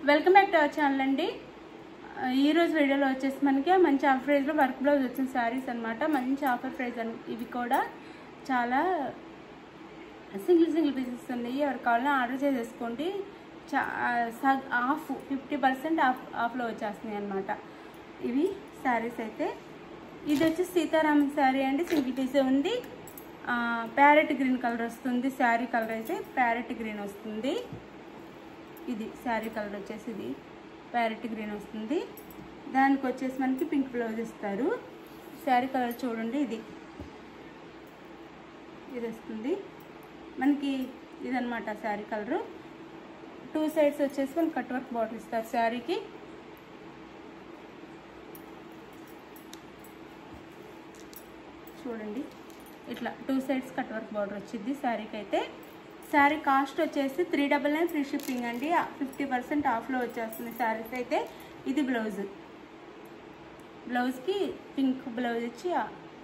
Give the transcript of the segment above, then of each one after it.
Welcome back to our channel అండి. ఈ రోజు వీడియోలో వచ్చేసి మనకి మంచి ఆఫర్ ప్రైస్లో వర్క్ బ్లౌజ్ వచ్చిన శారీస్ అనమాట. మంచి ఆఫర్ ప్రైస్ ఇవి కూడా చాలా సింగిల్ పీసెస్ ఉన్నాయి. ఎవరు కావాలన్నా ఆర్డర్ చేసేసుకోండి. ఆఫ్ 50% ఆఫ్లో వచ్చేస్తున్నాయి అనమాట ఇవి శారీస్. అయితే ఇది వచ్చి సీతారామన్ శారీ అండి. సింగిల్ పీస్ ఉంది. ప్యారెట్ గ్రీన్ కలర్ వస్తుంది. శారీ కలర్ అయితే ప్యారెట్ గ్రీన్ వస్తుంది. ఇది శారీ కలర్ వచ్చేసి ఇది ప్యారెట్ గ్రీన్ వస్తుంది. దానికి వచ్చేసి మనకి పింక్ బ్లౌజ్ ఇస్తారు. శారీ కలర్ చూడండి, ఇది వస్తుంది మనకి. ఇదనమాట శారీ కలరు. 2 సైడ్స్ వచ్చేసి మనకి కట్ వర్క్ బార్డర్ ఇస్తారు శారీకి. చూడండి ఇట్లా 2 సైడ్స్ కట్ వర్క్ బార్డర్ వచ్చింది శారీకి. అయితే శారీ కాస్ట్ వచ్చేసి 399 ఫ్రీ షిప్పింగ్ అండి. 50% ఆఫ్లో వచ్చేస్తుంది శారీస్. అయితే ఇది బ్లౌజ్కి పింక్ బ్లౌజ్ ఇచ్చి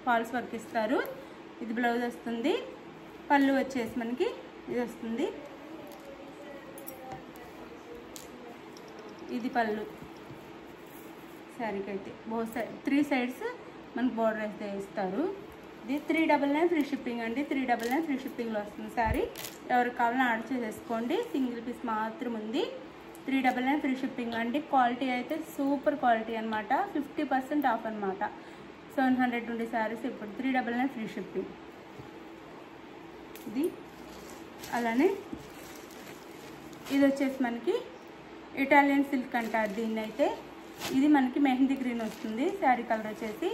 ఫాల్స్ వర్క్ ఇస్తారు. ఇది బ్లౌజ్ వస్తుంది. పళ్ళు వచ్చేసి మనకి ఇది వస్తుంది. ఇది పళ్ళు శారీకి. అయితే 3 సైడ్స్ మనకి బార్డర్ అయితే ఇస్తారు. ఇది 399 ఫ్రీ షిప్పింగ్ అండి. 399 ఫ్రీ షిప్పింగ్లో వస్తుంది శారీ. ఎవరికి కావాలని ఆర్డర్ చేసేసుకోండి. సింగిల్ పీస్ మాత్రం ఉంది. 399 ఫ్రీ షిప్పింగ్ అండి. క్వాలిటీ అయితే సూపర్ క్వాలిటీ అనమాట. 50% ఆఫ్ అనమాట. 700 ఉండే శారీస్ ఇప్పుడు 399 ఫ్రీ షిప్పింగ్. ఇది అలానే ఇది వచ్చేసి మనకి ఇటాలియన్ సిల్క్ అంటారు దీన్ని. అయితే ఇది మనకి మెహందీ గ్రీన్ వస్తుంది. శారీ కలర్ వచ్చేసి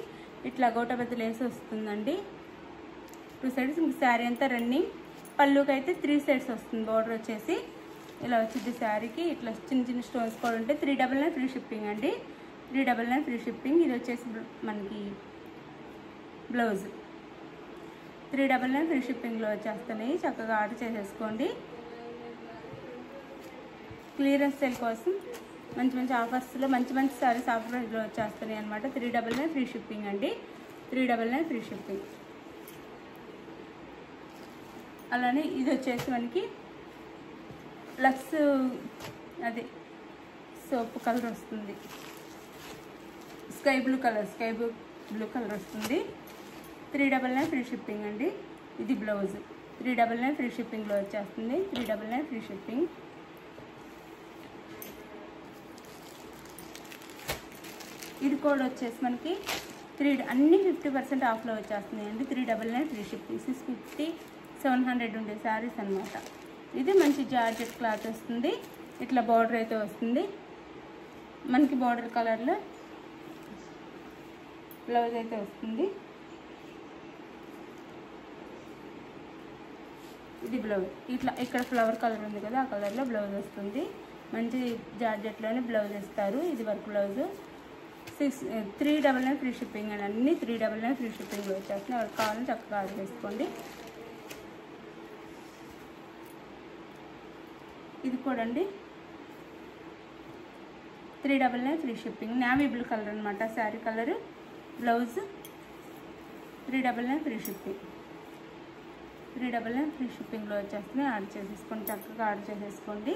ఇట్లా గోటబెద్ద లేస్ వస్తుందండి. 2 సైడ్స్ ఇంక శారీ అంతా రన్నింగ్. పళ్ళుకి అయితే 3 సైడ్స్ వస్తుంది. బార్డర్ వచ్చేసి ఇలా వచ్చింది శారీకి. ఇట్లా చిన్న స్టోన్స్ కూడా ఉంటాయి. 399 ఫ్రీ షిప్పింగ్ అండి. 399 ఫ్రీ షిప్పింగ్. ఇది వచ్చేసి మనకి బ్లౌజ్ 399 ఫ్రీ షిప్పింగ్లో వచ్చేస్తున్నాయి. చక్కగా ఆర్డర్ చేసేసుకోండి. క్లియరెన్స్ సేల్ కోసం మంచి ఆఫర్స్లో మంచి శారీస్ ఆఫర్ ప్రైస్లో వచ్చేస్తున్నాయి అనమాట. 399 ఫ్రీ షిప్పింగ్ అండి. 399 ఫ్రీ షిప్పింగ్. అలానే ఇది వచ్చేసి మనకి లక్స్ అదే సోప్ కలర్ వస్తుంది. స్కై బ్లూ కలర్ వస్తుంది. 399 ఫ్రీ షిప్పింగ్ అండి. ఇది బ్లౌజ్ 399 ఫ్రీ షిప్పింగ్లో వచ్చేస్తుంది. 399 ఫ్రీ షిప్పింగ్. ఇది కూడా వచ్చేసి మనకి అన్ని 50% ఆఫ్లో వచ్చేస్తున్నాయి అండి. 399 ఫ్రీ షిప్పింగ్. 650 700 ఉండే శారీస్ అనమాట. ఇది మంచి జార్జెట్ క్లాత్ వస్తుంది. ఇట్లా బార్డర్ అయితే వస్తుంది మనకి. బార్డర్ కలర్లో బ్లౌజ్ అయితే వస్తుంది. ఇది బ్లౌజ్ ఇట్లా ఇక్కడ ఫ్లవర్ కలర్ ఉంది కదా, ఆ కలర్లో బ్లౌజ్ వస్తుంది. మంచి జార్జెట్లోనే బ్లౌజ్ ఇస్తారు. ఇది వర్క్ బ్లౌజ్. 399 ఫ్రీ షిప్పింగ్ అండి. అన్ని 399 ఫ్రీ షిప్పింగ్లో వచ్చేస్తున్నాయి. ఎవరికి కావాలని చక్కగా ఆర్డర్ చేసుకోండి. ఇది కూడా అండి 399 free shipping. Navy blue colour అనమాట sari colour. Blouse 399 free shipping. 399 free షిప్పింగ్లో వచ్చేస్తున్నాయి. ఆర్డర్ చేసేసుకోండి. చక్కగా ఆర్డర్ చేసేసుకోండి.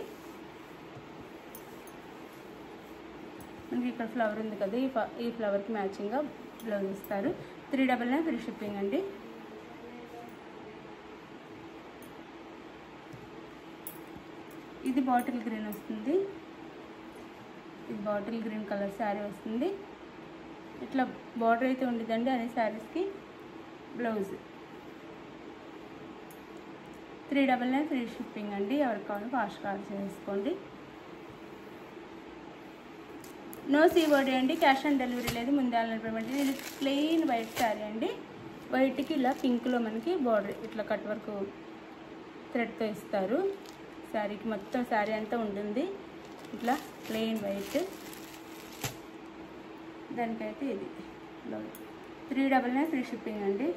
మనకి ఇక్కడ ఫ్లవర్ ఉంది కదా, ఈ ఫ్లవర్కి మ్యాచింగ్గా బ్లౌజ్ ఇస్తారు. 399 ఫ్రీ షిప్పింగ్ అండి. ఇది బాటిల్ గ్రీన్ వస్తుంది. ఇది బాటిల్ గ్రీన్ కలర్ శారీ వస్తుంది. ఇట్లా బార్డర్ అయితే ఉండిద్దండి అనే శారీస్కి. బ్లౌజ్ 399 ఫ్రీ షిప్పింగ్ అండి. ఎవరికి కావాలో ఫాస్ట్గా ఆర్డర్ చేసుకోండి. నో సీఓడి అండి. క్యాష్ ఆన్ డెలివరీ లేదు. ముందే ఆన్లైన్ పేమెంట్. ఇది ప్లెయిన్ వైట్ శారీ అండి. వైట్కి ఇలా పింక్లో మనకి బార్డర్ ఇట్లా కట్ వర్క్ థ్రెడ్తో ఇస్తారు. శారీకి మొత్తం శారీ అంతా ఉంటుంది ఇట్లా ప్లెయిన్ వైట్. దానికైతే ఇది బ్లౌజ్ 399 ఫ్రీ షిప్పింగ్ అండి.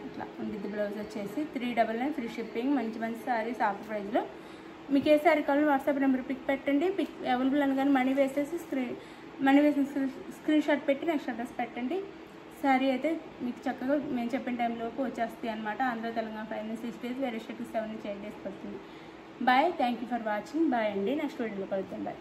ఇట్లా ఉండిద్ది బ్లౌజ్ వచ్చేసి. 399 ఫ్రీ షిప్పింగ్. మంచి శారీస్ ఆఫర్ ప్రైస్లో. మీకు ఏ శారీ కావాలో వాట్సాప్ నెంబర్ పిక్ పెట్టండి. పిక్ అవైలబుల్ అనగానే మనీ వేసేసి స్క్రీన్ షాట్ పెట్టి నెక్స్ట్ అడ్రస్ పెట్టండి. శారీ అయితే మీకు చక్కగా మేము చెప్పిన టైంలోపు వచ్చేస్తాయి అనమాట. ఆంధ్ర తెలంగాణ 5 నుంచి 6 days, వేరే స్టేట్కి 7 నుంచి 8 days పడుతుంది. Bye. Thank you for watching. Bye అండి. నెక్స్ట్ వీడియోలో కలుద్దాం. బాయ్.